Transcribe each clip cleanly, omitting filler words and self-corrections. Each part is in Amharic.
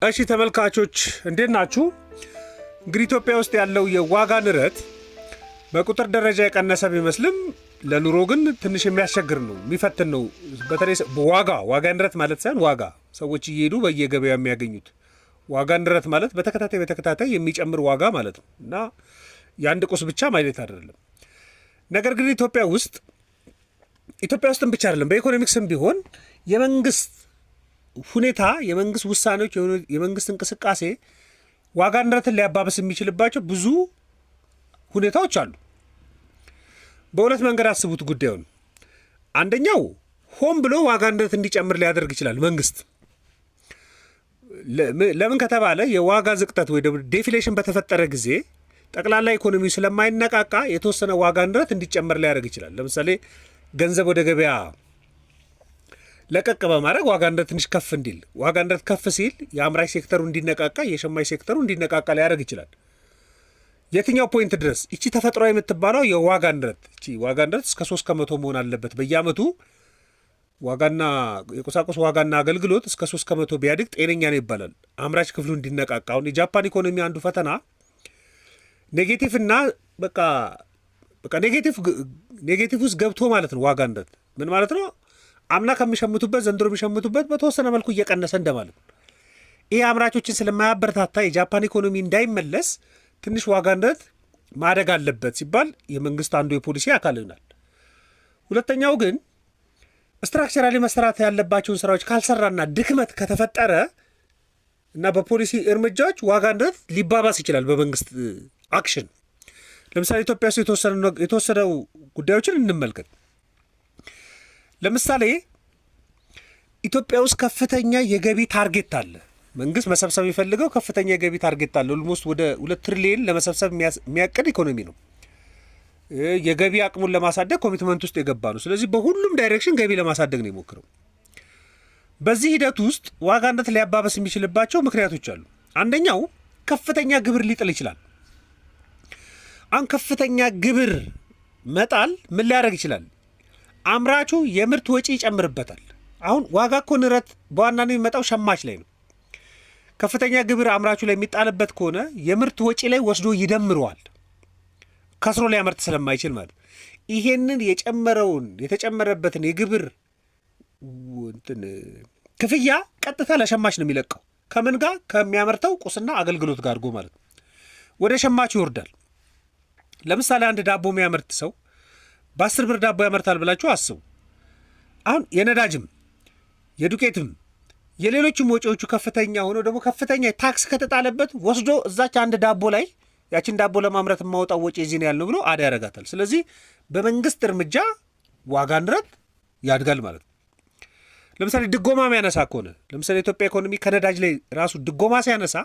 እሺ ተመልካቾች እንዴት ናችሁ? እንግዲህ ኢትዮጵያ ውስጥ ያለው የዋጋ ንረት በቁጥር ደረጃ የቀነሰ ቢመስልም ለኑሮ ግን ትንሽ የሚያስቸግር ነው፣ የሚፈትን ነው። በተለይ ዋጋ ንረት ማለት ሳይሆን ዋጋ ሰዎች እየሄዱ በየገበያው የሚያገኙት ዋጋ ንረት ማለት በተከታታይ የሚጨምር ዋጋ ማለት ነው እና የአንድ ቁስ ብቻ ማለት አይደለም። ነገር ግን ኢትዮጵያ ውስጥም ብቻ አይደለም፣ በኢኮኖሚክስም ቢሆን የመንግስት ሁኔታ፣ የመንግስት ውሳኔዎች፣ የመንግስት እንቅስቃሴ ዋጋ ንረትን ሊያባብስ የሚችልባቸው ብዙ ሁኔታዎች አሉ። በሁለት መንገድ አስቡት ጉዳዩን። አንደኛው ሆን ብሎ ዋጋ ንረት እንዲጨምር ሊያደርግ ይችላል መንግስት። ለምን ከተባለ የዋጋ ዝቅጠት ወይ ዴፊሌሽን በተፈጠረ ጊዜ ጠቅላላ ኢኮኖሚው ስለማይነቃቃ የተወሰነ ዋጋ ንረት እንዲጨመር ሊያደርግ ይችላል። ለምሳሌ ገንዘብ ወደ ገበያ ለቀቅ በማድረግ ዋጋ ንረት ትንሽ ከፍ እንዲል፣ ዋጋ ንረት ከፍ ሲል የአምራች ሴክተሩ እንዲነቃቃ፣ የሸማች ሴክተሩ እንዲነቃቃ ሊያደርግ ይችላል። የትኛው ፖይንት ድረስ እቺ ተፈጥሮ የምትባለው የዋጋ ንረት እስከ 3% መሆን አለበት በየአመቱ። ዋጋና የቁሳቁስ ዋጋና አገልግሎት እስከ 3% ቢያድግ ጤነኛ ነው ይባላል፣ አምራች ክፍሉ እንዲነቃቃ። አሁን የጃፓን ኢኮኖሚ አንዱ ፈተና ኔጌቲቭ እና በቃ ኔጌቲቭ ውስጥ ገብቶ ማለት ነው። ዋጋ ንረት ምን ማለት ነው? አምና ከሚሸምቱበት ዘንድሮ የሚሸምቱበት በተወሰነ መልኩ እየቀነሰ እንደማለት ነው። ይህ አምራቾችን ስለማያበረታታ የጃፓን ኢኮኖሚ እንዳይመለስ ትንሽ ዋጋ ንረት ማደግ አለበት ሲባል የመንግስት አንዱ የፖሊሲ አካል ይሆናል። ሁለተኛው ግን ስትራክቸራሊ መሰራት ያለባቸውን ስራዎች ካልሰራና ድክመት ከተፈጠረ እና በፖሊሲ እርምጃዎች ዋጋ ንረት ሊባባስ ይችላል በመንግስት አክሽን። ለምሳሌ ኢትዮጵያ ውስጥ የተወሰደው ጉዳዮችን እንመልከት። ለምሳሌ ኢትዮጵያ ውስጥ ከፍተኛ የገቢ ታርጌት አለ። መንግስት መሰብሰብ የሚፈልገው ከፍተኛ የገቢ ታርጌት አለ። ኦልሞስት ወደ 2 ትሪሊየን ለመሰብሰብ የሚያቅድ ኢኮኖሚ ነው። የገቢ አቅሙን ለማሳደግ ኮሚትመንት ውስጥ የገባ ነው። ስለዚህ በሁሉም ዳይሬክሽን ገቢ ለማሳደግ ነው የሞክረው። በዚህ ሂደት ውስጥ ዋጋ ንረት ሊያባበስ የሚችልባቸው ምክንያቶች አሉ። አንደኛው ከፍተኛ ግብር ሊጥል ይችላል። አሁን ከፍተኛ ግብር መጣል ምን ሊያደርግ ይችላል? አምራቹ የምርት ወጪ ይጨምርበታል። አሁን ዋጋ እኮ ንረት በዋናነት የሚመጣው ሸማች ላይ ነው። ከፍተኛ ግብር አምራቹ ላይ የሚጣልበት ከሆነ የምርት ወጪ ላይ ወስዶ ይደምረዋል፣ ከስሮ ሊያመርት ስለማይችል ማለት። ይሄንን የተጨመረበትን የግብር ክፍያ ቀጥታ ለሸማች ነው የሚለቀው። ከምን ጋር? ከሚያመርተው ቁስና አገልግሎት ጋር አድርጎ ማለት ነው ወደ ሸማቹ ይወርዳል። ለምሳሌ አንድ ዳቦ የሚያመርት ሰው በ10 ብር ዳቦ ያመርታል ብላችሁ አስቡ። አሁን የነዳጅም የዱቄትም የሌሎችም ወጪዎቹ ከፍተኛ ሆኖ ደግሞ ከፍተኛ ታክስ ከተጣለበት ወስዶ እዛች አንድ ዳቦ ላይ ያችን ዳቦ ለማምረት የማወጣው ወጪ እዚህ ነው ያልነው ብሎ አዳ ያረጋታል። ስለዚህ በመንግስት እርምጃ ዋጋ ንረት ያድጋል ማለት ነው። ለምሳሌ ድጎማ የሚያነሳ ከሆነ ለምሳሌ የኢትዮጵያ ኢኮኖሚ ከነዳጅ ላይ ራሱ ድጎማ ሲያነሳ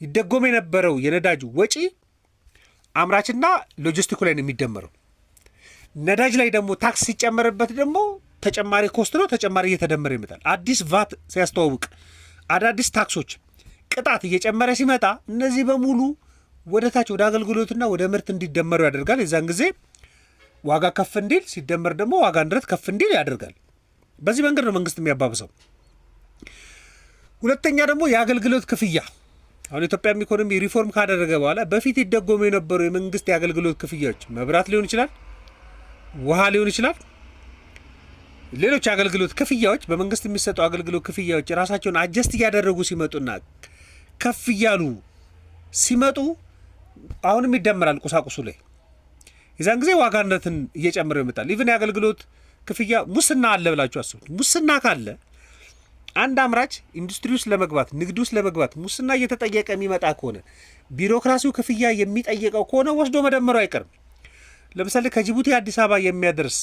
ይደጎም የነበረው የነዳጅ ወጪ አምራችና ሎጂስቲኩ ላይ ነው የሚደመረው። ነዳጅ ላይ ደግሞ ታክስ ሲጨመርበት ደግሞ ተጨማሪ ኮስት ነው፣ ተጨማሪ እየተደመረ ይመጣል። አዲስ ቫት ሲያስተዋውቅ አዳዲስ ታክሶች፣ ቅጣት እየጨመረ ሲመጣ እነዚህ በሙሉ ወደ ታች ወደ አገልግሎትና ወደ ምርት እንዲደመሩ ያደርጋል። የዛን ጊዜ ዋጋ ከፍ እንዲል ሲደመር ደግሞ ዋጋ ንረት ከፍ እንዲል ያደርጋል። በዚህ መንገድ ነው መንግስት የሚያባብሰው። ሁለተኛ ደግሞ የአገልግሎት ክፍያ። አሁን ኢትዮጵያም ኢኮኖሚ ሪፎርም ካደረገ በኋላ በፊት ይደጎሙ የነበሩ የመንግስት የአገልግሎት ክፍያዎች መብራት ሊሆን ይችላል፣ ውሃ ሊሆን ይችላል፣ ሌሎች አገልግሎት ክፍያዎች በመንግስት የሚሰጡ አገልግሎት ክፍያዎች ራሳቸውን አጀስት እያደረጉ ሲመጡና ከፍ እያሉ ሲመጡ አሁንም ይደመራል ቁሳቁሱ ላይ። የዛን ጊዜ ዋጋ ንረትን እየጨመረው ይመጣል። ኢቭን የአገልግሎት ክፍያ ሙስና አለ ብላችሁ አስቡት። ሙስና ካለ አንድ አምራች ኢንዱስትሪ ውስጥ ለመግባት ንግድ ውስጥ ለመግባት ሙስና እየተጠየቀ የሚመጣ ከሆነ ቢሮክራሲው ክፍያ የሚጠየቀው ከሆነ ወስዶ መደመሩ አይቀርም። ለምሳሌ ከጅቡቲ አዲስ አበባ የሚያደርስ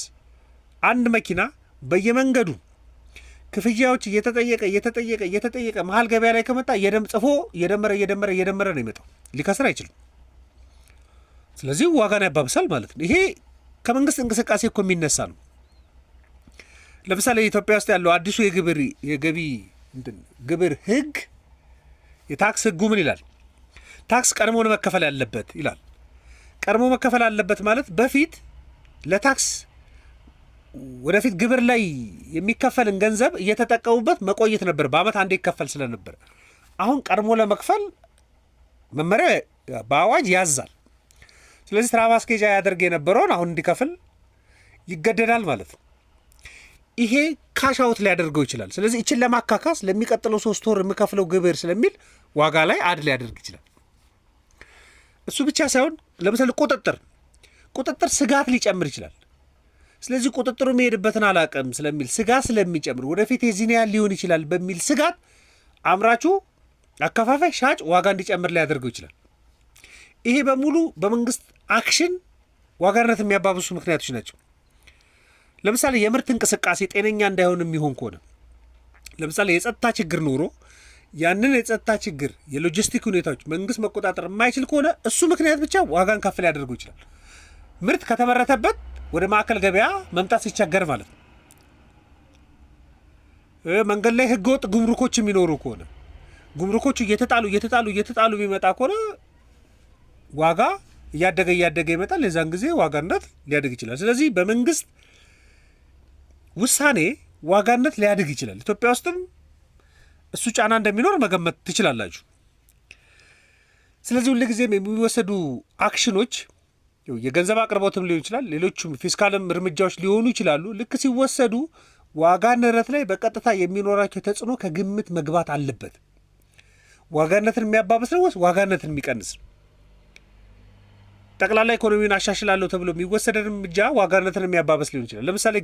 አንድ መኪና በየመንገዱ ክፍያዎች እየተጠየቀ መሀል ገበያ ላይ ከመጣ ጽፎ እየደመረ ነው የሚመጣው። ሊከስር አይችልም። ስለዚህ ዋጋን ያባብሳል ማለት ነው። ይሄ ከመንግስት እንቅስቃሴ እኮ የሚነሳ ነው። ለምሳሌ ኢትዮጵያ ውስጥ ያለው አዲሱ ግብር ህግ፣ የታክስ ህጉ ምን ይላል? ታክስ ቀድሞ መከፈል ያለበት ይላል። ቀድሞ መከፈል አለበት ማለት በፊት ለታክስ ወደፊት ግብር ላይ የሚከፈልን ገንዘብ እየተጠቀሙበት መቆየት ነበር። በአመት አንዴ ይከፈል ስለነበር አሁን ቀድሞ ለመክፈል መመሪያ በአዋጅ ያዛል። ስለዚህ ስራ ማስኬጃ ያደርግ የነበረውን አሁን እንዲከፍል ይገደዳል ማለት ነው። ይሄ ካሻውት ሊያደርገው ይችላል። ስለዚህ እችን ለማካካስ ለሚቀጥለው 3 ወር የሚከፍለው ግብር ስለሚል ዋጋ ላይ አድ ሊያደርግ ይችላል። እሱ ብቻ ሳይሆን ለምሳሌ ቁጥጥር ስጋት ሊጨምር ይችላል። ስለዚህ ቁጥጥሩ የሚሄድበትን አላውቅም ስለሚል ስጋት ስለሚጨምር ወደፊት የዚህን ያህል ሊሆን ይችላል በሚል ስጋት አምራቹ፣ አከፋፋይ፣ ሻጭ ዋጋ እንዲጨምር ሊያደርገው ይችላል። ይሄ በሙሉ በመንግስት አክሽን ዋጋ ንረት የሚያባብሱ ምክንያቶች ናቸው። ለምሳሌ የምርት እንቅስቃሴ ጤነኛ እንዳይሆን የሚሆን ከሆነ ለምሳሌ የጸጥታ ችግር ኖሮ ያንን የጸጥታ ችግር የሎጂስቲክ ሁኔታዎች መንግስት መቆጣጠር የማይችል ከሆነ እሱ ምክንያት ብቻ ዋጋን ከፍ ሊያደርገው ይችላል። ምርት ከተመረተበት ወደ ማዕከል ገበያ መምጣት ሲቸገር ማለት ነው። መንገድ ላይ ህገወጥ ጉምሩኮች የሚኖሩ ከሆነ ጉምሩኮቹ እየተጣሉ ቢመጣ ከሆነ ዋጋ እያደገ ይመጣል። የዛን ጊዜ ዋጋ ንረት ሊያድግ ይችላል። ስለዚህ በመንግስት ውሳኔ ዋጋ ንረት ሊያድግ ይችላል። ኢትዮጵያ ውስጥም እሱ ጫና እንደሚኖር መገመት ትችላላችሁ። ስለዚህ ሁልጊዜም የሚወሰዱ አክሽኖች የገንዘብ አቅርቦትም ሊሆን ይችላል፣ ሌሎቹም ፊስካልም እርምጃዎች ሊሆኑ ይችላሉ። ልክ ሲወሰዱ ዋጋ ንረት ላይ በቀጥታ የሚኖራቸው ተጽዕኖ ከግምት መግባት አለበት። ዋጋ ንረትን የሚያባብስ ነው ወይስ ዋጋ ንረትን የሚቀንስ? ጠቅላላ ኢኮኖሚውን አሻሽላለሁ ተብሎ የሚወሰድ እርምጃ ዋጋ ንረትን የሚያባብስ ሊሆን ይችላል። ለምሳሌ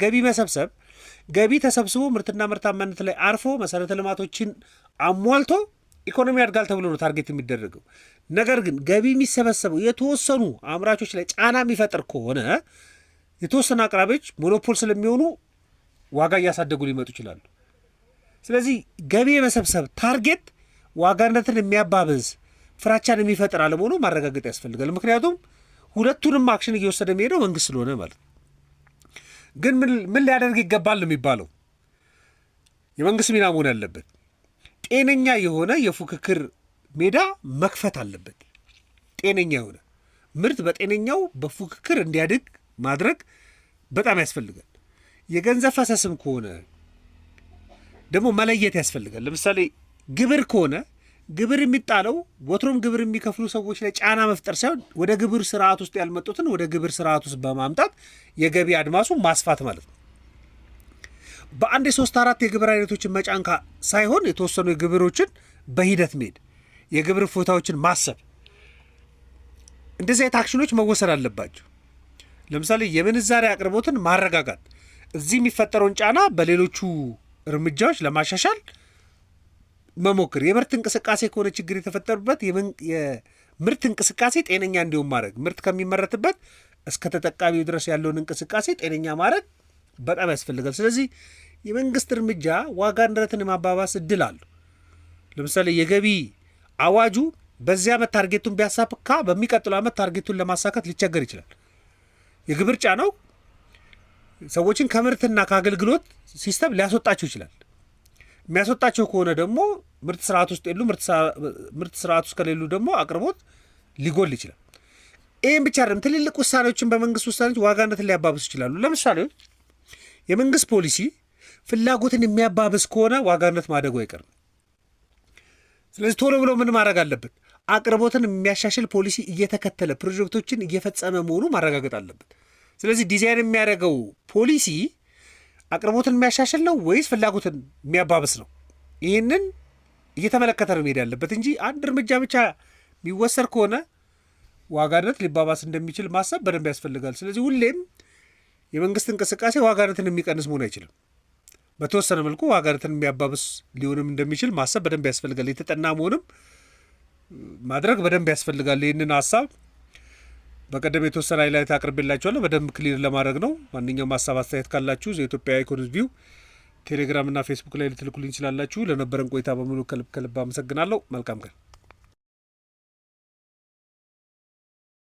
ገቢ ተሰብስቦ ምርትና ምርታማነት ላይ አርፎ መሰረተ ልማቶችን አሟልቶ ኢኮኖሚ ያድጋል ተብሎ ነው ታርጌት የሚደረገው። ነገር ግን ገቢ የሚሰበሰበው የተወሰኑ አምራቾች ላይ ጫና የሚፈጥር ከሆነ የተወሰኑ አቅራቢዎች ሞኖፖል ስለሚሆኑ ዋጋ እያሳደጉ ሊመጡ ይችላሉ። ስለዚህ ገቢ የመሰብሰብ ታርጌት ዋጋ ንረትን የሚያባብስ ፍራቻን የሚፈጥር አለመሆኑ ማረጋገጥ ያስፈልጋል። ምክንያቱም ሁለቱንም አክሽን እየወሰደ የሚሄደው መንግስት ስለሆነ ማለት ነው። ግን ምን ሊያደርግ ይገባል የሚባለው የመንግስት ሚና መሆን ያለበት ጤነኛ የሆነ የፉክክር ሜዳ መክፈት አለበት። ጤነኛ የሆነ ምርት በጤነኛው በፉክክር እንዲያድግ ማድረግ በጣም ያስፈልጋል። የገንዘብ ፈሰስም ከሆነ ደግሞ መለየት ያስፈልጋል። ለምሳሌ ግብር ከሆነ ግብር የሚጣለው ወትሮም ግብር የሚከፍሉ ሰዎች ላይ ጫና መፍጠር ሳይሆን ወደ ግብር ስርዓት ውስጥ ያልመጡትን ወደ ግብር ስርዓት ውስጥ በማምጣት የገቢ አድማሱ ማስፋት ማለት ነው። በአንድ 3-4 የግብር አይነቶችን መጫንካ ሳይሆን የተወሰኑ የግብሮችን በሂደት መሄድ፣ የግብር ፎታዎችን ማሰብ፣ እንደዚህ አይነት አክሽኖች መወሰድ አለባቸው። ለምሳሌ የምንዛሬ አቅርቦትን ማረጋጋት፣ እዚህ የሚፈጠረውን ጫና በሌሎቹ እርምጃዎች ለማሻሻል መሞክር። የምርት እንቅስቃሴ ከሆነ ችግር የተፈጠሩበት የምርት እንቅስቃሴ ጤነኛ እንዲሆን ማድረግ፣ ምርት ከሚመረትበት እስከ ተጠቃሚው ድረስ ያለውን እንቅስቃሴ ጤነኛ ማድረግ በጣም ያስፈልጋል። ስለዚህ የመንግስት እርምጃ ዋጋ ንረትን የማባባስ እድል አለው። ለምሳሌ የገቢ አዋጁ በዚህ ዓመት ታርጌቱን ቢያሳካ በሚቀጥለው ዓመት ታርጌቱን ለማሳካት ሊቸገር ይችላል። የግብር ጫናው ሰዎችን ከምርትና ከአገልግሎት ሲስተም ሊያስወጣቸው ይችላል። የሚያስወጣቸው ከሆነ ደግሞ ምርት ስርዓት ውስጥ የሉ፣ ምርት ስርዓት ውስጥ ከሌሉ ደግሞ አቅርቦት ሊጎል ይችላል። ይህም ብቻ አይደለም፣ ትልልቅ ውሳኔዎችን በመንግስት ውሳኔዎች ዋጋ ንረትን ሊያባብሱ ይችላሉ። ለምሳሌ የመንግስት ፖሊሲ ፍላጎትን የሚያባብስ ከሆነ ዋጋ ንረት ማደጉ አይቀርም። ስለዚህ ቶሎ ብሎ ምን ማድረግ አለበት? አቅርቦትን የሚያሻሽል ፖሊሲ እየተከተለ ፕሮጀክቶችን እየፈጸመ መሆኑ ማረጋገጥ አለበት። ስለዚህ ዲዛይን የሚያደርገው ፖሊሲ አቅርቦትን የሚያሻሽል ነው ወይስ ፍላጎትን የሚያባብስ ነው? ይህንን እየተመለከተ ነው መሄድ ያለበት እንጂ አንድ እርምጃ ብቻ የሚወሰድ ከሆነ ዋጋ ንረት ሊባባስ እንደሚችል ማሰብ በደንብ ያስፈልጋል። ስለዚህ ሁሌም የመንግስት እንቅስቃሴ ዋጋ ንረትን የሚቀንስ መሆን አይችልም። በተወሰነ መልኩ ዋጋ ንረትን የሚያባብስ ሊሆንም እንደሚችል ማሰብ በደንብ ያስፈልጋል። የተጠና መሆንም ማድረግ በደንብ ያስፈልጋል። ይህንን ሀሳብ በቀደም የተወሰነ ሃይላይት አቅርቤላችኋለሁ። በደንብ ክሊር ለማድረግ ነው። ማንኛውም ሀሳብ አስተያየት ካላችሁ የኢትዮጵያ ኢኮኖሚስት ቪው ቴሌግራም እና ፌስቡክ ላይ ልትልኩልኝ ይችላላችሁ። ለነበረን ቆይታ በሙሉ ከልብ አመሰግናለሁ። መልካም ቀን።